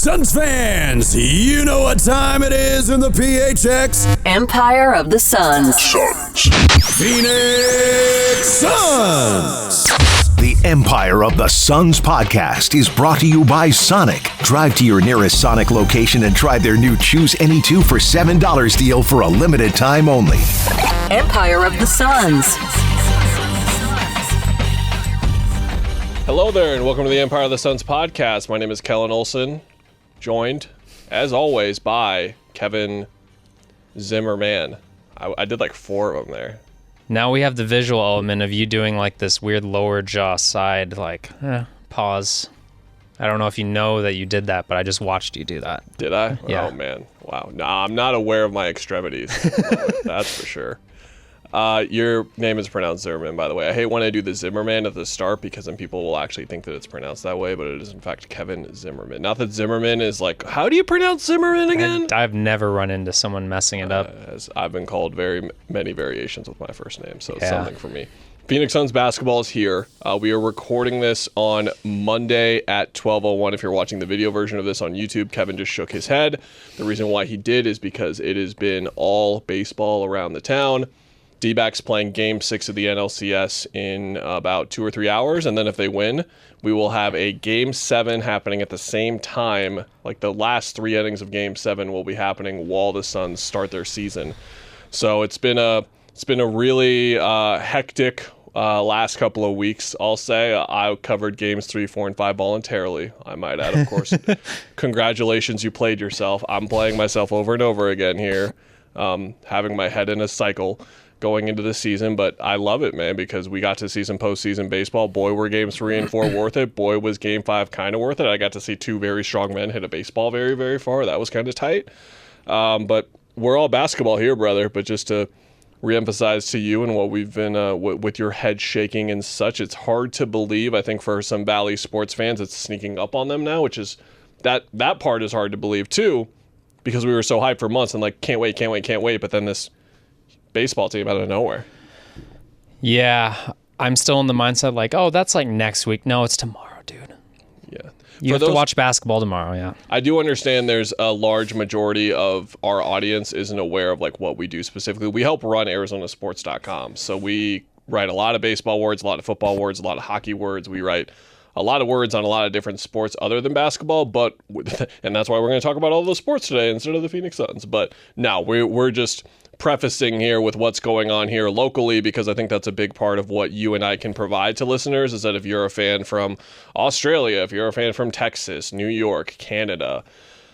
Suns fans, you know what time it is in the PHX. Empire of the Suns. Phoenix Suns. The Empire of the Suns podcast is brought to you by Sonic. Drive to your nearest Sonic location and try their new Choose Any Two for $7 deal for a limited time only. Empire of the Suns. Hello there, and welcome to the Empire of the Suns podcast. My name is Kellen Olson, joined, as always, by Kevin Zimmerman. I did like 4 of them there. Now we have the visual element of you doing like this weird lower jaw side, like, pause. I don't know if you know that you did that, but I just watched you do that. Did I? Yeah. Oh, man. Wow. No, I'm not aware of my extremities. That's for sure. Your name is pronounced Zimmerman, by the way. I hate when I do the Zimmerman at the start because then people will actually think that it's pronounced that way, but it is in fact Kevin Zimmerman. Not that Zimmerman is like, how do you pronounce Zimmerman again? I've never run into someone messing it up. As I've been called very many variations with my first name, so it's Yeah. something for me. Phoenix Suns basketball is here. We are recording this on Monday at 12:01. If you're watching the video version of this on YouTube, Kevin just shook his head. The reason why he did is because it has been all baseball around the town. D-backs playing Game 6 of the NLCS in about 2 or 3 hours, and then if they win, we will have a Game 7 happening at the same time. Like the last 3 innings of Game 7 will be happening while the Suns start their season. So it's been a really hectic last couple of weeks, I'll say. I covered Games 3, 4, and 5 voluntarily, I might add, of course. Congratulations, you played yourself. I'm playing myself over and over again here, having my head in a cycle going into the season, but I love it, man, because we got to see some postseason baseball. Boy, were Games 3 and 4 worth it. Boy, was Game 5 kind of worth it. I got to see 2 very strong men hit a baseball very, very far. That was kind of tight. But we're all basketball here, brother. But just to reemphasize to you and what we've been with your head shaking and such, it's hard to believe. I think for some Valley sports fans, it's sneaking up on them now, which is that part is hard to believe too, because we were so hyped for months and like can't wait. But then this baseball team out of nowhere. Yeah, I'm still in the mindset like, oh, that's like next week. No, it's tomorrow, dude. Yeah. You have to watch basketball tomorrow, yeah. I do understand there's a large majority of our audience isn't aware of like what we do specifically. We help run ArizonaSports.com. So we write a lot of baseball words, a lot of football words, a lot of hockey words. We write a lot of words on a lot of different sports other than basketball, and that's why we're going to talk about all those sports today instead of the Phoenix Suns. But no, we're just prefacing here with what's going on here locally, because I think that's a big part of what you and I can provide to listeners, is that if you're a fan from Australia, if you're a fan from Texas, New York, Canada,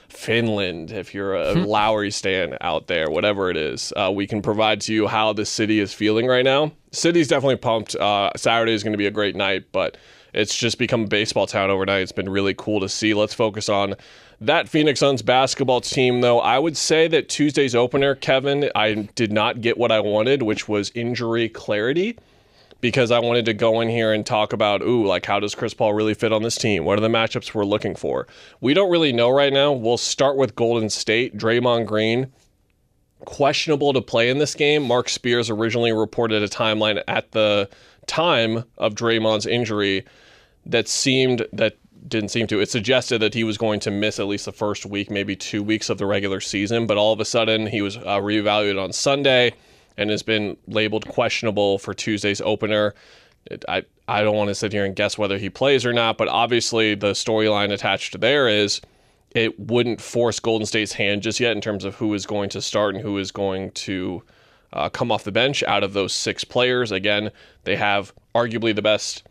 Finland, if you're a Lowry stan out there, whatever it is, we can provide to you how the city is feeling right now. City's definitely pumped. Saturday is going to be a great night, but it's just become a baseball town overnight. It's been really cool to see. Let's focus on that Phoenix Suns basketball team, though. I would say that Tuesday's opener, Kevin, I did not get what I wanted, which was injury clarity, because I wanted to go in here and talk about, how does Chris Paul really fit on this team? What are the matchups we're looking for? We don't really know right now. We'll start with Golden State. Draymond Green, questionable to play in this game. Mark Spears originally reported a timeline at the time of Draymond's injury it suggested that he was going to miss at least the first week, maybe 2 weeks of the regular season, but all of a sudden he was reevaluated on Sunday and has been labeled questionable for Tuesday's opener. I don't want to sit here and guess whether he plays or not, but obviously the storyline attached to there is it wouldn't force Golden State's hand just yet in terms of who is going to start and who is going to come off the bench out of those 6 players. Again, they have arguably the best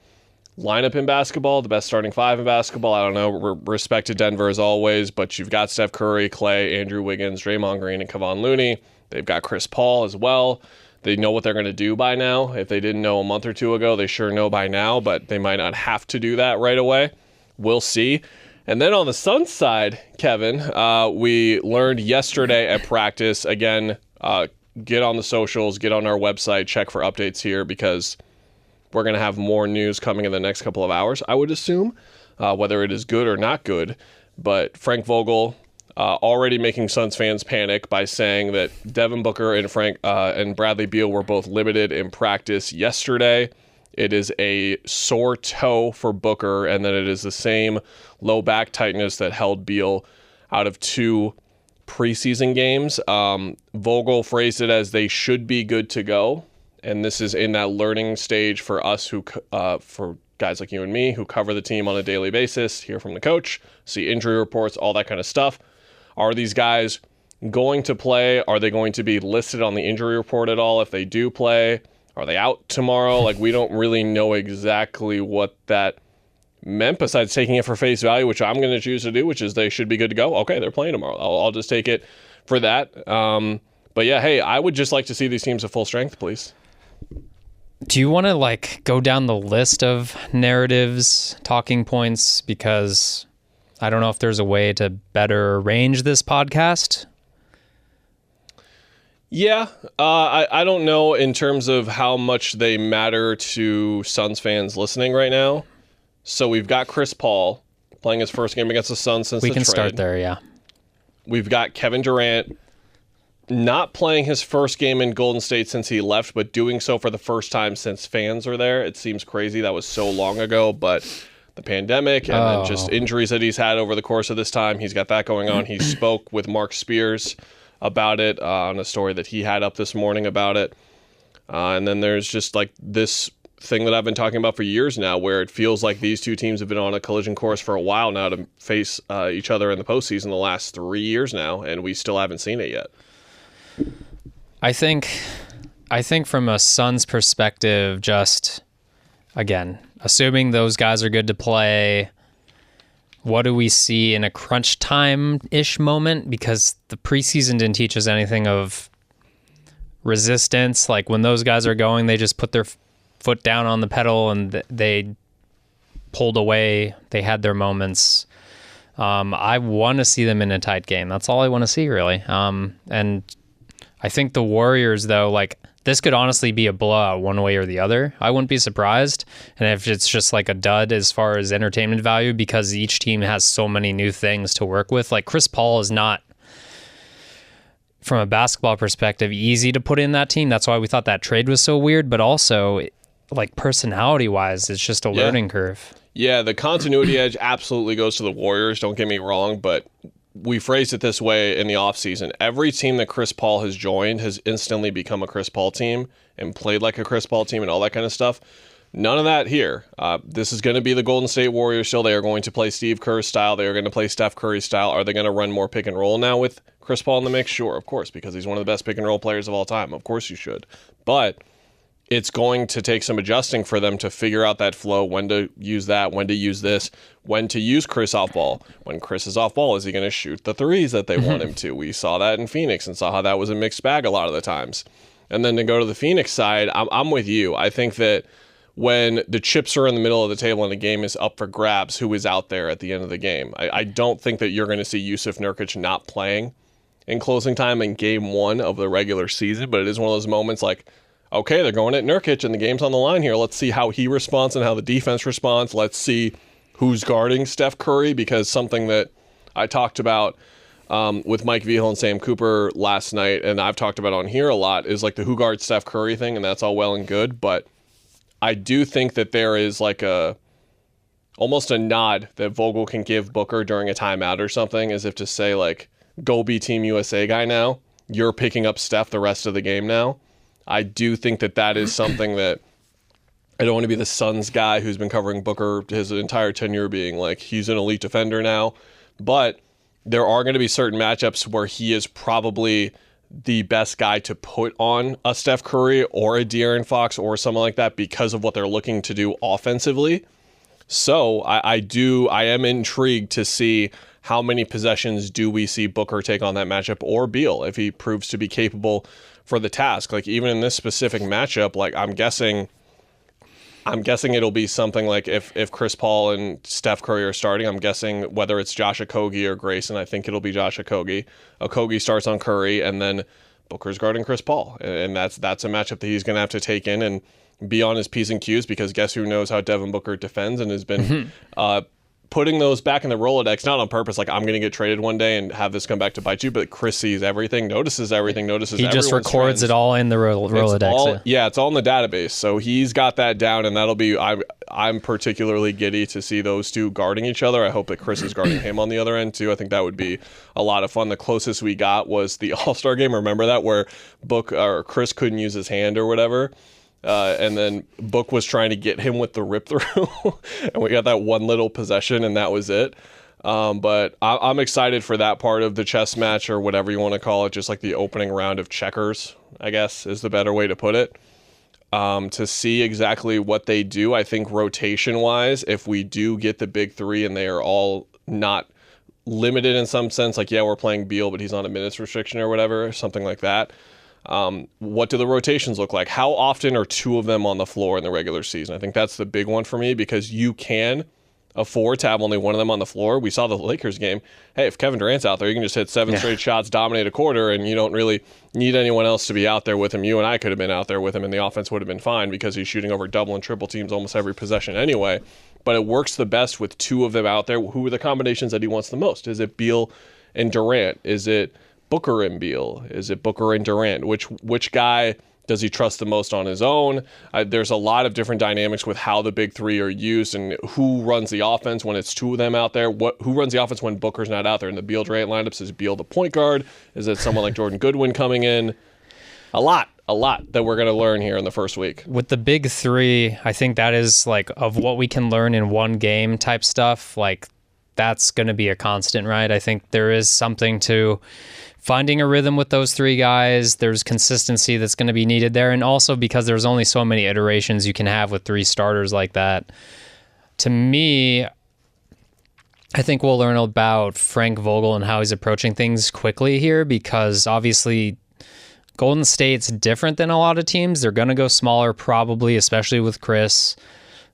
lineup in basketball, the best starting 5 in basketball. I don't know, respect to Denver as always, but you've got Steph Curry, Klay, Andrew Wiggins, Draymond Green, and Kevon Looney. They've got Chris Paul as well. They know what they're going to do by now. If they didn't know a month or 2 ago, they sure know by now, but they might not have to do that right away. We'll see. And then on the Suns side, Kevin, we learned yesterday at practice, again, get on the socials, get on our website, check for updates here, because we're going to have more news coming in the next couple of hours, I would assume, whether it is good or not good. But Frank Vogel already making Suns fans panic by saying that Devin Booker and Bradley Beal were both limited in practice yesterday. It is a sore toe for Booker, and then it is the same low back tightness that held Beal out of 2 preseason games. Vogel phrased it as they should be good to go, and this is in that learning stage for us for guys like you and me who cover the team on a daily basis, hear from the coach, see injury reports, all that kind of stuff. Are these guys going to play? Are they going to be listed on the injury report at all if they do play? Are they out tomorrow? Like, we don't really know exactly what that meant besides taking it for face value, which I'm going to choose to do, which is they should be good to go. Okay, they're playing tomorrow. I'll just take it for that. But yeah, hey, I would just like to see these teams at full strength, please. Do you want to go down the list of narratives, talking points? Because I don't know if there's a way to better arrange this podcast. Yeah, I don't know in terms of how much they matter to Suns fans listening right now. So we've got Chris Paul playing his first game against the Suns since the trade. We can start there, yeah. We've got Kevin Durant not playing his first game in Golden State since he left, but doing so for the first time since fans are there. It seems crazy. That was so long ago, but the pandemic and then just injuries that he's had over the course of this time, he's got that going on. He spoke with Mark Spears about it on a story that he had up this morning about it. And then there's just this thing that I've been talking about for years now, where it feels like these two teams have been on a collision course for a while now to face each other in the postseason the last 3 years now, and we still haven't seen it yet. I think from a Suns perspective, just, again, assuming those guys are good to play, what do we see in a crunch time-ish moment? Because the preseason didn't teach us anything of resistance. Like, when those guys are going, they just put their foot down on the pedal and they pulled away. They had their moments. I want to see them in a tight game. That's all I want to see, really. And I think the Warriors, though, this could honestly be a blowout one way or the other. I wouldn't be surprised. And if it's just a dud as far as entertainment value, because each team has so many new things to work with. Chris Paul is not, from a basketball perspective, easy to put in that team. That's why we thought that trade was so weird. But also, personality-wise, it's just a learning curve. Yeah, the continuity edge absolutely goes to the Warriors. Don't get me wrong, but we phrased it this way in the offseason. Every team that Chris Paul has joined has instantly become a Chris Paul team and played like a Chris Paul team and all that kind of stuff. None of that here. This is going to be the Golden State Warriors still. They are going to play Steve Kerr's style. They are going to play Steph Curry's style. Are they going to run more pick and roll now with Chris Paul in the mix? Sure, of course, because he's one of the best pick and roll players of all time. Of course you should. But it's going to take some adjusting for them to figure out that flow, when to use that, when to use this, when to use Chris off ball. When Chris is off ball, is he going to shoot the threes that they want him to? We saw that in Phoenix and saw how that was a mixed bag a lot of the times. And then to go to the Phoenix side, I'm with you. I think that when the chips are in the middle of the table and the game is up for grabs, who is out there at the end of the game? I don't think that you're going to see Yusuf Nurkic not playing in closing time in game 1 of the regular season, but it is one of those moments okay, they're going at Nurkic and the game's on the line here. Let's see how he responds and how the defense responds. Let's see who's guarding Steph Curry, because something that I talked about with Mike Vigil and Sam Cooper last night, and I've talked about on here a lot, is the who guards Steph Curry thing, and that's all well and good, but I do think that there is almost a nod that Vogel can give Booker during a timeout or something, as if to say, go be Team USA guy now. You're picking up Steph the rest of the game now. I do think that is something that I don't want to be the Suns guy who's been covering Booker his entire tenure being he's an elite defender now. But there are going to be certain matchups where he is probably the best guy to put on a Steph Curry or a De'Aaron Fox or someone like that because of what they're looking to do offensively. So I am intrigued to see how many possessions do we see Booker take on that matchup, or Beal, if he proves to be capable for the task. Even in this specific matchup, I'm guessing it'll be something if Chris Paul and Steph Curry are starting, I'm guessing whether it's Josh Okogie or Grayson, I think it'll be Josh Okogie. Okogie starts on Curry, and then Booker's guarding Chris Paul. And that's a matchup that he's going to have to take in and be on his P's and Q's, because guess who knows how Devin Booker defends and has been putting those back in the Rolodex, not on purpose, like I'm going to get traded one day and have this come back to bite you, but Chris sees everything, notices everything, notices He just records trends. it all in the Rolodex. It's all in the database. So he's got that down, and that'll be, I'm particularly giddy to see those two guarding each other. I hope that Chris is guarding him on the other end too. I think that would be a lot of fun. The closest we got was the All-Star game. Remember that, where Chris couldn't use his hand or whatever? And then Book was trying to get him with the rip through, and we got that one little possession, and that was it. But I'm excited for that part of the chess match, or whatever you want to call it, just like the opening round of checkers, I guess is the better way to put it. To see exactly what they do. I think rotation-wise, if we do get the big three and they are all not limited in some sense, like, yeah, we're playing Beal, but he's on a minutes restriction or whatever, something like that. What do the rotations look like? How often are two of them on the floor in the regular season? I think that's the big one for me, because you can afford to have only one of them on the floor. We saw the Lakers game. Hey, if Kevin Durant's out there, you can just hit 7 straight shots, dominate a quarter, and you don't really need anyone else to be out there with him. You and I could have been out there with him, and the offense would have been fine, because he's shooting over double and triple teams almost every possession anyway. But it works the best with two of them out there. Who are the combinations that he wants the most? Is it Beal and Durant? Is it Booker and Beal? Is it Booker and Durant? Which guy does he trust the most on his own? There's a lot of different dynamics with how the big three are used, and who runs the offense when it's two of them out there. Who runs the offense when Booker's not out there? In the Beal Durant lineups, is Beal the point guard? Is it someone like Jordan Goodwin coming in? A lot that we're going to learn here in the first week. With the big three, I think that is like of what we can learn in one game type stuff. Like, that's going to be a constant, right? I think there is something to finding a rhythm with those three guys. There's consistency that's going to be needed there. And also because there's only so many iterations you can have with three starters like that. To me, I think we'll learn about Frank Vogel and how he's approaching things quickly here, because obviously Golden State's different than a lot of teams. They're going to go smaller probably, especially with Chris,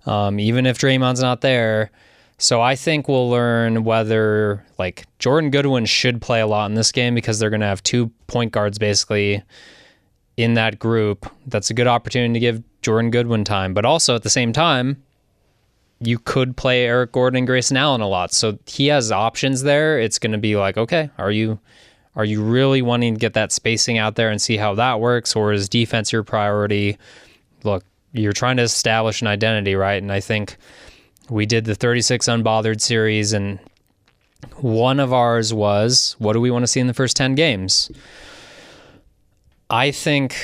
even if Draymond's not there. So I think we'll learn whether, like, Jordan Goodwin should play a lot in this game, because they're going to have 2 point guards basically in that group. That's a good opportunity to give Jordan Goodwin time. But also at the same time, you could play Eric Gordon and Grayson Allen a lot. So he has options there. It's going to be like, okay, are you really wanting to get that spacing out there and see how that works, or is defense your priority? Look, you're trying to establish an identity, right? And I think we did the 36 Unbothered series, and one of ours was, what do we want to see in the first 10 games? I think,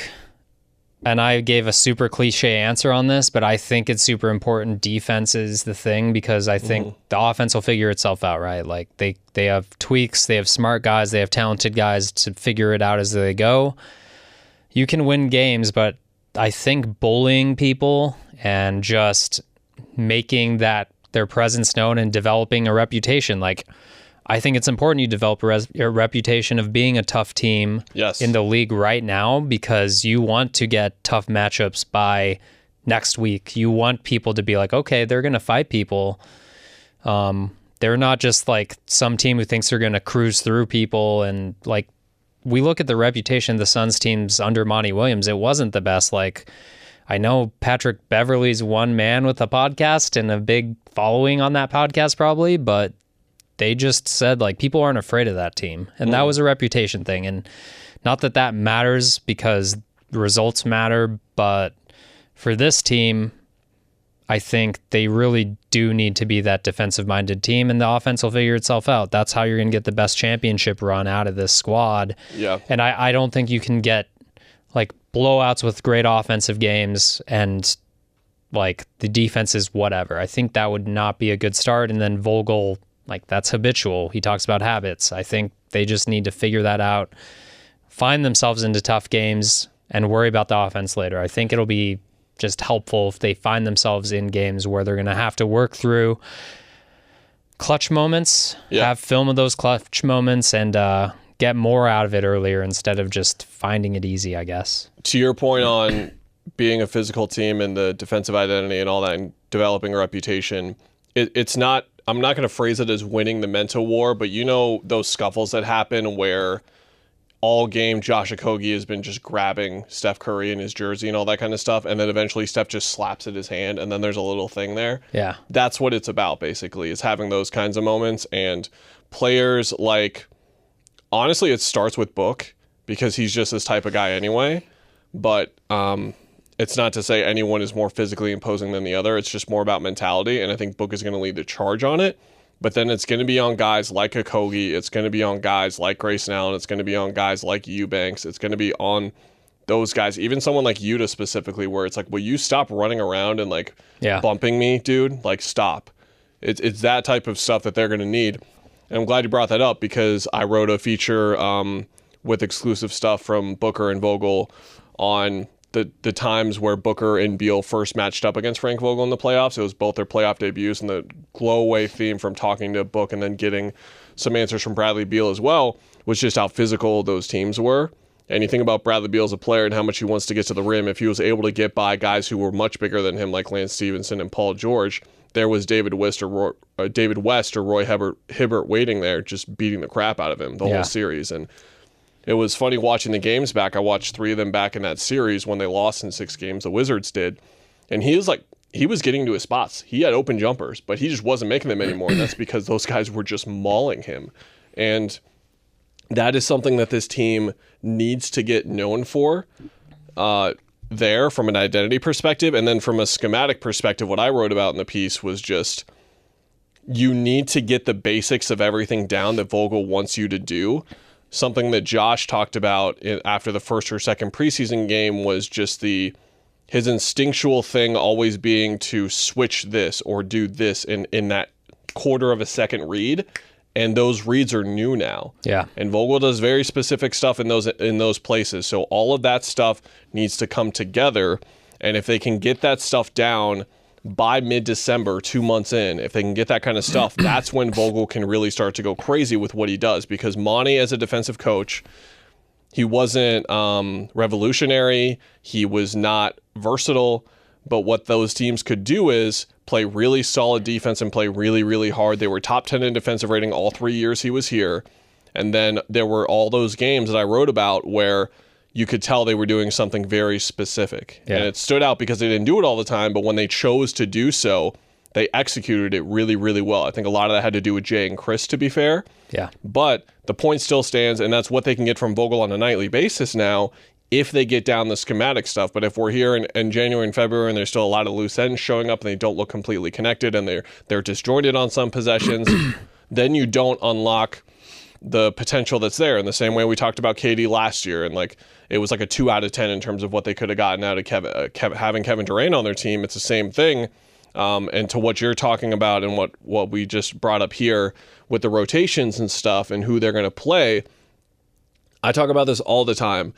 and I gave a super cliche answer on this, but I think it's super important. Defense is the thing, because I think the offense will figure itself out, right? Like, they have tweaks, they have smart guys, they have talented guys to figure it out as they go. You can win games, but I think bullying people and just making that their presence known and developing a reputation. Like, I think it's important you develop a reputation of being a tough team in the league right now, because you want to get tough matchups by next week. You want people to be like, okay, they're going to fight people. They're not just like some team who thinks they're going to cruise through people. And like, we look at the reputation of the Suns teams under Monty Williams, it wasn't the best. Like, I know Patrick Beverley's one man with a podcast and a big following on that podcast probably, but they just said, like, people aren't afraid of that team. And that was a reputation thing. And not that that matters, because results matter, but for this team, I think they really do need to be that defensive-minded team, and the offense will figure itself out. That's how you're going to get the best championship run out of this squad. Yeah. And I don't think you can get, like, blowouts with great offensive games and, like, the defense is whatever. I think that would not be a good start. And then Vogel, like, that's habitual. He talks about habits. I think they just need to figure that out, find themselves into tough games, and worry about the offense later. I think it'll be just helpful if they find themselves in games where they're going to have to work through clutch moments, have film of those clutch moments, and get more out of it earlier instead of just finding it easy, I guess. To your point on being a physical team and the defensive identity and all that, and developing a reputation, it's not, I'm not going to phrase it as winning the mental war, but you know those scuffles that happen where all game Josh Okogie has been just grabbing Steph Curry in his jersey and all that kind of stuff, and then eventually Steph just slaps at his hand, and then there's a little thing there. Yeah. That's what it's about, basically, is having those kinds of moments. And players like, honestly, it starts with Book, because he's just this type of guy anyway. But it's not to say anyone is more physically imposing than the other. It's just more about mentality, and I think Book is going to lead the charge on it. But then it's going to be on guys like Okogie. It's going to be on guys like Grayson Allen. It's going to be on guys like Eubanks. It's going to be on those guys. Even someone like Yuta specifically, where it's like, will you stop running around and like bumping me, dude? Like, stop. It's that type of stuff that they're going to need. And I'm glad you brought that up, because I wrote a feature with exclusive stuff from Booker and Vogel on the times where Booker and Beal first matched up against Frank Vogel in the playoffs. It was both their playoff debuts, and the glow away theme from talking to Book and then getting some answers from Bradley Beal as well was just how physical those teams were. And you think about Bradley Beal as a player and how much he wants to get to the rim. If he was able to get by guys who were much bigger than him, like Lance Stevenson and Paul George, there was David West or Roy Hibbert waiting there, just beating the crap out of him the whole series. And it was funny watching the games back. I watched 3 of them back in that series when they lost in 6 games. The Wizards did. And he was getting to his spots. He had open jumpers, but he just wasn't making them anymore. And that's because those guys were just mauling him. And that is something that this team needs to get known for there from an identity perspective. And then from a schematic perspective, what I wrote about in the piece was just, you need to get the basics of everything down that Vogel wants you to do. Something that Josh talked about after the first or second preseason game was just his instinctual thing always being to switch this or do this in that quarter of a second read. And those reads are new now. Yeah. And Vogel does very specific stuff in those places. So all of that stuff needs to come together. And if they can get that stuff down by mid-December, 2 months in, if they can get that kind of stuff, that's when Vogel can really start to go crazy with what he does. Because Monty, as a defensive coach, he wasn't revolutionary. He was not versatile. But what those teams could do is play really solid defense and play really, really hard. They were top 10 in defensive rating all 3 years he was here. And then there were all those games that I wrote about where you could tell they were doing something very specific. Yeah. And it stood out because they didn't do it all the time, but when they chose to do so, they executed it really, really well. I think a lot of that had to do with Jay and Chris, to be fair. Yeah. But the point still stands, and that's what they can get from Vogel on a nightly basis now if they get down the schematic stuff. But if we're here in January and February and there's still a lot of loose ends showing up and they don't look completely connected and they're disjointed on some possessions, then you don't unlock the potential that's there. In the same way we talked about KD last year, and like it was like a 2 out of 10 in terms of what they could have gotten out of having Kevin Durant on their team. It's the same thing. And to what you're talking about and what we just brought up here with the rotations and stuff and who they're going to play, I talk about this all the time.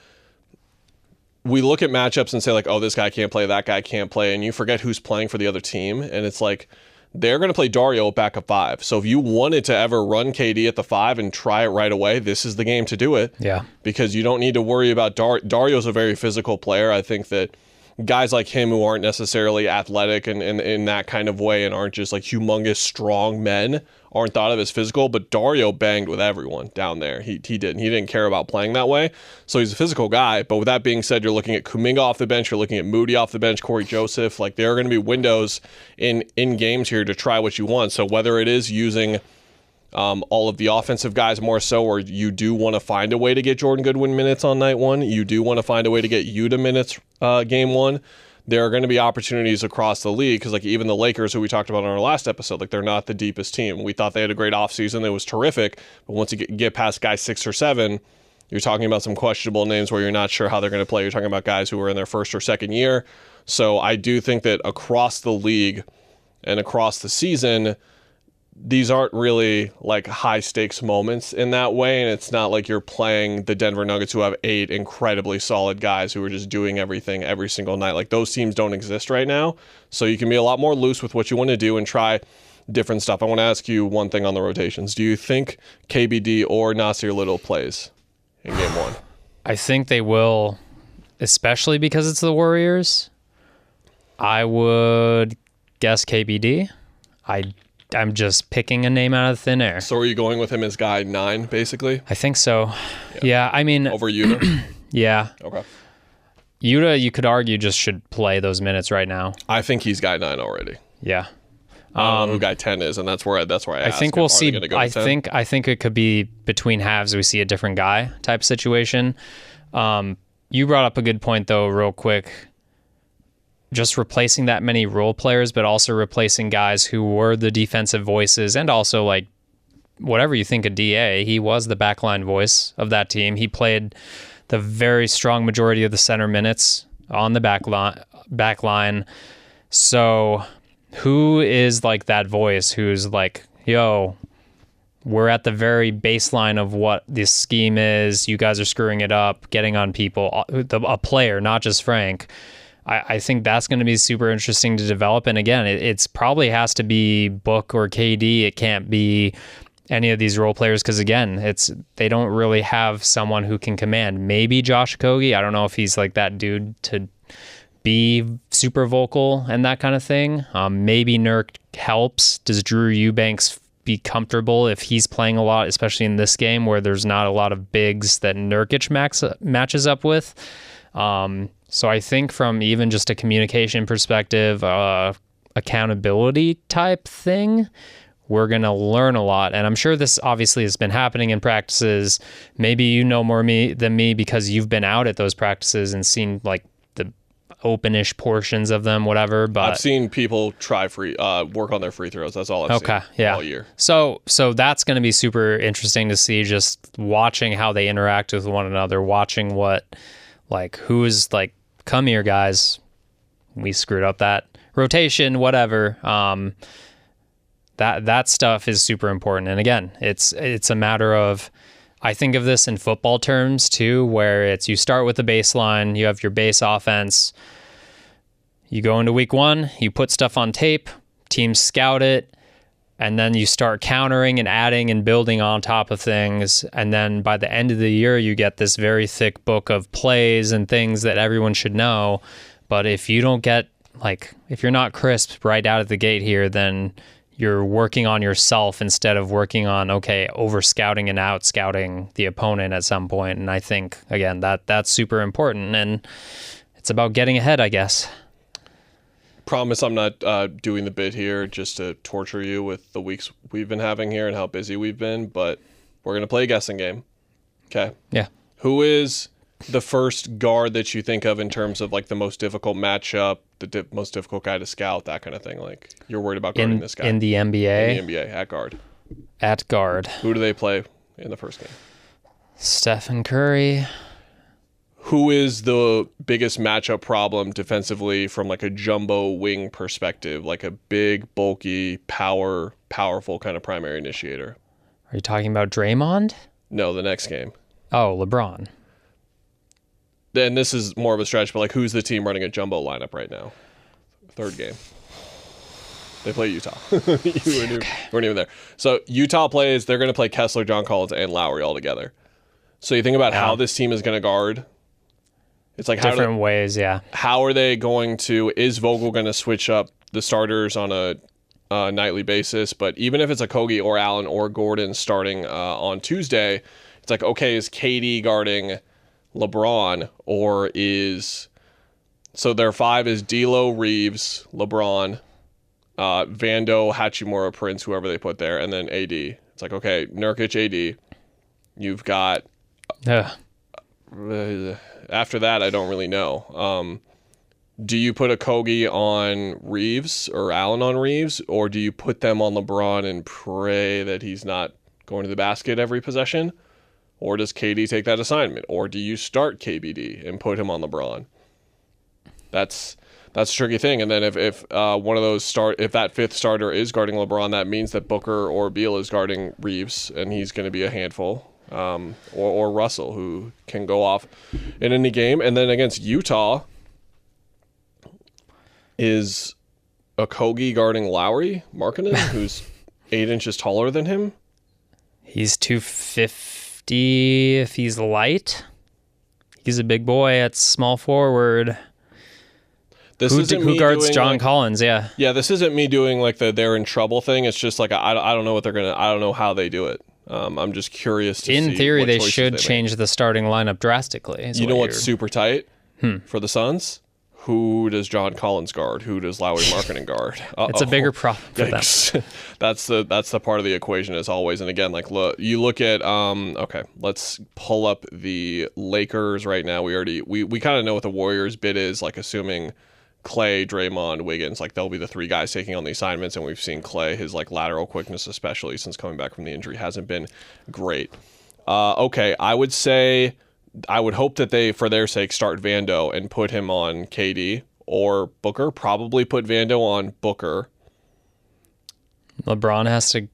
We look at matchups and say like, oh, this guy can't play, that guy can't play, and you forget who's playing for the other team. And it's like, they're going to play Dario at backup 5. So if you wanted to ever run KD at the 5 and try it right away, this is the game to do it. Yeah. Because you don't need to worry about Dario's a very physical player. I think that guys like him who aren't necessarily athletic and in that kind of way and aren't just like humongous strong men aren't thought of as physical, but Dario banged with everyone down there. He didn't care about playing that way. So he's a physical guy. But with that being said, you're looking at Kuminga off the bench, you're looking at Moody off the bench, Corey Joseph. Like there are going to be windows in games here to try what you want. So whether it is using all of the offensive guys more so, or you do want to find a way to get Jordan Goodwin minutes on night 1, you do want to find a way to get Yuta minutes game 1, there are going to be opportunities across the league, because like even the Lakers, who we talked about on our last episode, like they're not the deepest team. We thought they had a great offseason. It was terrific. But once you get past guys 6 or 7, you're talking about some questionable names where you're not sure how they're going to play. You're talking about guys who are in their first or second year. So I do think that across the league and across the season, these aren't really like high stakes moments in that way. And it's not like you're playing the Denver Nuggets, who have 8 incredibly solid guys who are just doing everything every single night. Like those teams don't exist right now. So you can be a lot more loose with what you want to do and try different stuff. I want to ask you one thing on the rotations. Do you think KBD or Nasir Little plays in game 1? I think they will, especially because it's the Warriors. I would guess KBD. I I'm just picking a name out of thin air. So are you going with him as guy 9, basically? I think so. Yeah, I mean... Over Yuta? Yeah. Okay. Yuta, you could argue, just should play those minutes right now. I think he's guy 9 already. Yeah. I don't know who guy 10 is, and that's where I asked. I think we'll see. I think it could be between halves we see a different guy type situation. You brought up a good point, though, real quick. Just replacing that many role players, but also replacing guys who were the defensive voices, and also, like, whatever you think of DA, he was the backline voice of that team. He played the very strong majority of the center minutes on the back line. So who is like that voice who's like, yo, we're at the very baseline of what this scheme is. You guys are screwing it up, getting on people, a player, not just Frank. I think that's going to be super interesting to develop. And again, it's probably has to be Book or KD. It can't be any of these role players because, again, they don't really have someone who can command. Maybe Josh Okogie. I don't know if he's like that dude to be super vocal and that kind of thing. Maybe Nurk helps. Does Drew Eubanks be comfortable if he's playing a lot, especially in this game where there's not a lot of bigs that Nurkic matches up with? So I think from even just a communication perspective, accountability type thing, we're going to learn a lot. And I'm sure this obviously has been happening in practices. Maybe you know more than me because you've been out at those practices and seen like the openish portions of them, whatever. But I've seen people try work on their free throws. That's all I've seen all year. So that's going to be super interesting to see, just watching how they interact with one another, watching who is like, come here, guys. We screwed up that rotation, whatever. That stuff is super important. And again, it's a matter of, I think of this in football terms too, where it's you start with the baseline, you have your base offense, you go into week 1, you put stuff on tape, teams scout it, and then you start countering and adding and building on top of things. And then by the end of the year, you get this very thick book of plays and things that everyone should know. But if you don't get, if you're not crisp right out of the gate here, then you're working on yourself instead of working on, over scouting and out scouting the opponent at some point. And I think, again, that's super important. And it's about getting ahead, I guess. Promise I'm not doing the bit here just to torture you with the weeks we've been having here and how busy we've been, but we're going to play a guessing game. Okay? Yeah. Who is the first guard that you think of in terms of the most difficult matchup, the most difficult guy to scout, that kind of thing? You're worried about guarding this guy. In the NBA? In the NBA, at guard. At guard. Who do they play in the first game? Stephen Curry. Who is the biggest matchup problem defensively from a jumbo wing perspective, like a big, bulky, powerful kind of primary initiator? Are you talking about Draymond? No, the next game. Oh, LeBron. Then this is more of a stretch, but who's the team running a jumbo lineup right now? Third game. They play Utah. You weren't even there. So Utah plays, they're going to play Kessler, John Collins, and Lowry all together. So you think about how this team is going to guard. It's different ways, yeah. How are they going to? Is Vogel going to switch up the starters on a nightly basis? But even if it's a Okogie or Allen or Gordon starting on Tuesday, it's is KD guarding LeBron so their 5 is D'Lo, Reeves, LeBron, Vando, Hachimura, Prince, whoever they put there, and then AD. It's Nurkic, AD. You've got. After that, I don't really know. Do you put Okogie on Reeves or Allen on Reeves, or do you put them on LeBron and pray that he's not going to the basket every possession? Or does KD take that assignment? Or do you start KBD and put him on LeBron? That's a tricky thing. And then if one of those if that 5th starter is guarding LeBron, that means that Booker or Beal is guarding Reeves, and he's going to be a handful. Or Russell, who can go off in any game. And then against Utah, is Okogie guarding Lowry Markkanen, who's 8 inches taller than him? He's 250 if he's light. He's a big boy at small forward. This Who isn't me guards doing, John like, Collins? Yeah. Yeah, this isn't me doing like the they're in trouble thing. It's just like I don't know what they're gonna. I don't know how they do it. I'm just curious to see. In theory, what they choices should make. change the starting lineup drastically. You know what's super tight for the Suns? Who does John Collins guard? Who does Lowry Markkanen guard? It's a bigger problem for them. That's the part of the equation as always. And again, like you look at okay, let's pull up the Lakers right now. We kind of know what the Warriors bid is, like assuming Clay, Draymond, Wiggins, like they'll be the three guys taking on the assignments, and we've seen Clay, his like lateral quickness, especially since coming back from the injury, hasn't been great. Okay, I would hope that they, for their sake, start Vando and put him on KD or Booker. Probably put Vando on Booker. LeBron has to.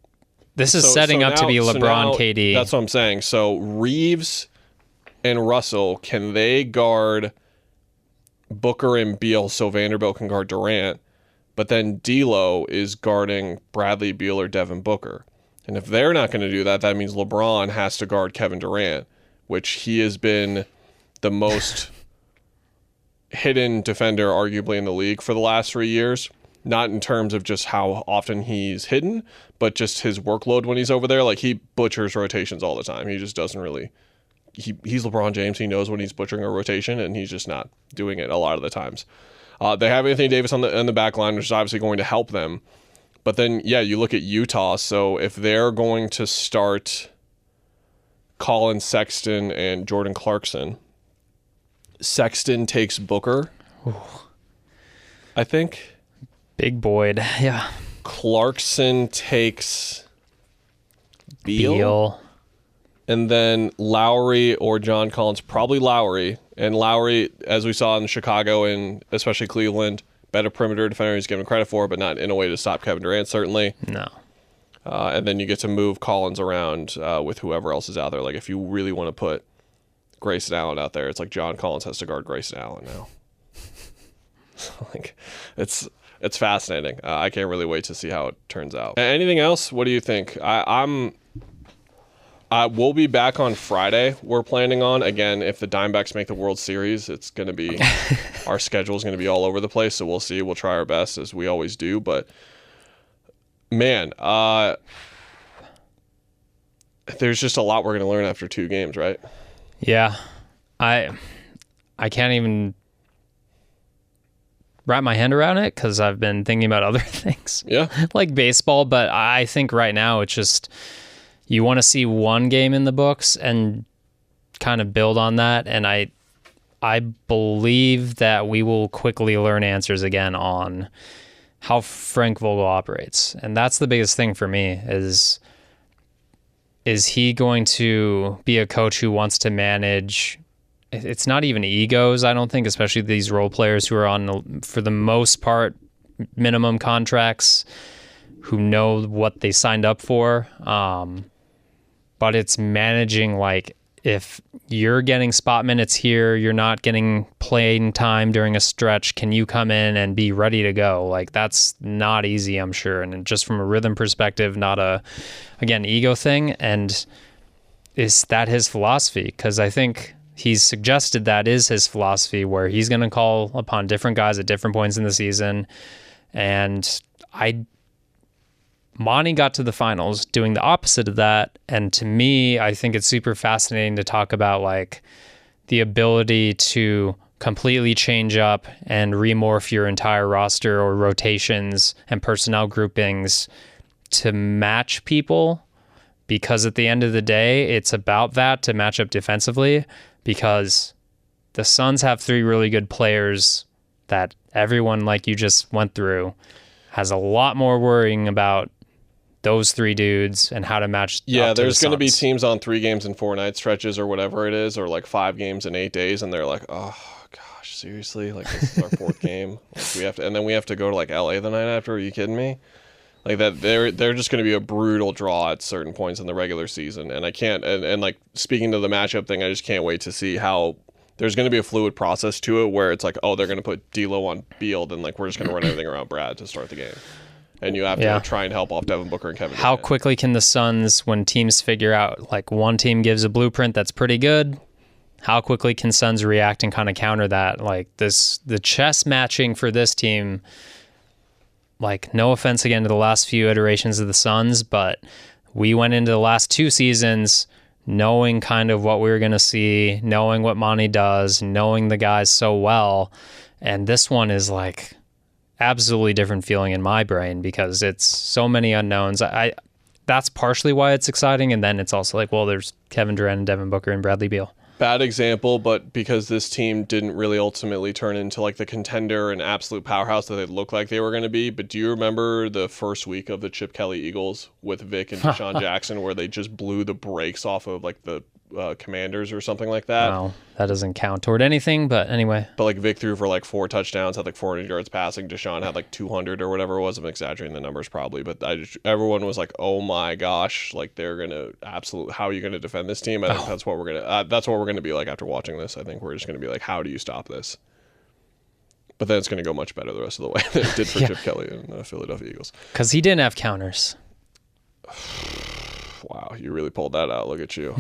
This is setting up to be LeBron, KD. That's what I'm saying. So Reeves and Russell, can they guard Booker and Beal so Vanderbilt can guard Durant? But then D'Lo is guarding Bradley Beal or Devin Booker. And if they're not going to do that, that means LeBron has to guard Kevin Durant, which he has been the most hidden defender arguably in the league for the last 3 years. Not in terms of just how often he's hidden, but just his workload when he's over there. Like, he butchers rotations all the time. He just doesn't really... He's LeBron James. He knows when he's butchering a rotation, and he's just not doing it a lot of the times. They have Anthony Davis on the back line, which is obviously going to help them. But then, yeah, you look at Utah. So if they're going to start Colin Sexton and Jordan Clarkson, Sexton takes Booker, I think. Big Boyd, yeah. Clarkson takes Beal. And then Lowry or John Collins, probably Lowry. And Lowry, as we saw in Chicago and especially Cleveland, better perimeter defender he's given credit for, but not in a way to stop Kevin Durant, certainly. No. And then you get to move Collins around with whoever else is out there. Like, if you really want to put Grayson Allen out there, it's like John Collins has to guard Grayson Allen now. Like, it's fascinating. I can't really wait to see how it turns out. Anything else? What do you think? We'll be back on Friday. We're planning on, again, if the Diamondbacks make the World Series, it's going to be our schedule is going to be all over the place. So we'll see. We'll try our best as we always do. But man, there's just a lot we're going to learn after 2 games, right? Yeah, I can't even wrap my hand around it because I've been thinking about other things. Yeah, like baseball. But I think right now it's just. You want to see one game in the books and kind of build on that. And I believe that we will quickly learn answers again on how Frank Vogel operates. And that's the biggest thing for me is he going to be a coach who wants to manage, it's not even egos, I don't think, especially these role players who are on, for the most part, minimum contracts, who know what they signed up for. But it's managing, like, if you're getting spot minutes here, you're not getting playing time during a stretch, can you come in and be ready to go? Like, that's not easy, I'm sure. And just from a rhythm perspective, not a, again, ego thing. And is that his philosophy? Because I think he's suggested that is his philosophy, where he's going to call upon different guys at different points in the season. And Monty got to the finals doing the opposite of that. And to me, I think it's super fascinating to talk about, like, the ability to completely change up and remorph your entire roster or rotations and personnel groupings to match people. Because at the end of the day, it's about that, to match up defensively, because the Suns have 3 really good players that everyone, like you just went through, has a lot more worrying about those 3 dudes and how to match. Yeah, there's going to be teams on 3 games in 4 night stretches or whatever it is, or like 5 games in 8 days, and they're like, oh gosh, seriously, like, this is our 4th game. Like, we have to, and then we have to go to like LA the night after. Are you kidding me? Like, that they're just going to be a brutal draw at certain points in the regular season, and I can't. And like, speaking to the matchup thing, I just can't wait to see how. There's going to be a fluid process to it where it's like, oh, they're going to put D'Lo on Beal, and like, we're just going to run everything around Brad to start the game. And you have to try and help off Devin Booker and Kevin How Durant. Quickly can the Suns, when teams figure out, like, one team gives a blueprint that's pretty good, How quickly can Suns react and kind of counter that? Like the chess matching for this team, like no offense again to the last few iterations of the Suns, but we went into the last 2 seasons knowing kind of what we were going to see, knowing what Monty does, knowing the guys so well. And this one is like absolutely different feeling in my brain because it's so many unknowns. That's partially why it's exciting. And then it's also like, well, there's Kevin Durant and Devin Booker and Bradley Beal. Bad example, but because this team didn't really ultimately turn into like the contender and absolute powerhouse that they looked like they were going to be. But do you remember the first week of the Chip Kelly Eagles with Vic and Deshaun Jackson where they just blew the brakes off of like the Commanders or something like that? Wow, that doesn't count toward anything, but anyway. But like Vic threw for like 4 touchdowns, had like 400 yards passing. Deshaun had like 200 or whatever it was. I'm exaggerating the numbers probably, but everyone was like, "Oh my gosh, like they're gonna absolutely. How are you gonna defend this team?" I think that's what we're gonna be like after watching this. I think we're just gonna be like, "How do you stop this?" But then it's gonna go much better the rest of the way than it did for Chip Kelly and the Philadelphia Eagles. Because he didn't have counters. Wow, you really pulled that out. Look at you.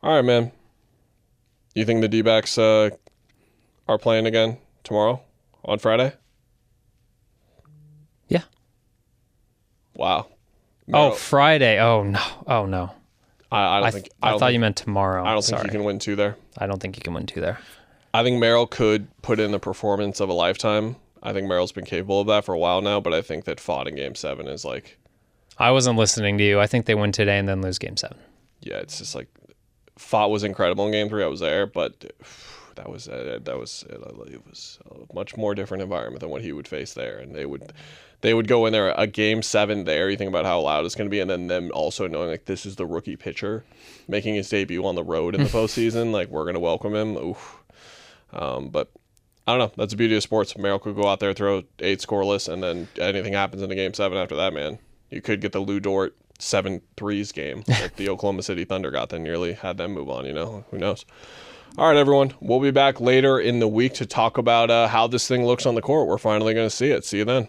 All right, man. You think the D-backs are playing again tomorrow on Friday? Yeah. Wow. Oh, Friday. Oh no. Oh no. I thought you meant tomorrow. I don't think you can win 2 there. I don't think you can win 2 there. I think Merrill could put in the performance of a lifetime. I think Merrill's been capable of that for a while now, but I think that Fott in Game 7 is like... I wasn't listening to you. I think they win today and then lose Game 7. Yeah, it's just like... Fott was incredible in Game 3. I was there, but it was a much more different environment than what he would face there, and they would go in there a Game 7 there. You think about how loud it's going to be, and then them also knowing like this is the rookie pitcher making his debut on the road in the postseason. Like we're going to welcome him. Oof. But I don't know. That's the beauty of sports. Merrill could go out there, throw 8 scoreless, and then anything happens in a Game 7 after that, man. You could get the Lou Dort 7 threes game that the Oklahoma City Thunder got that nearly had them move on, who knows. All right, everyone, we'll be back later in the week to talk about how this thing looks on the court. We're finally going to see it. See you then.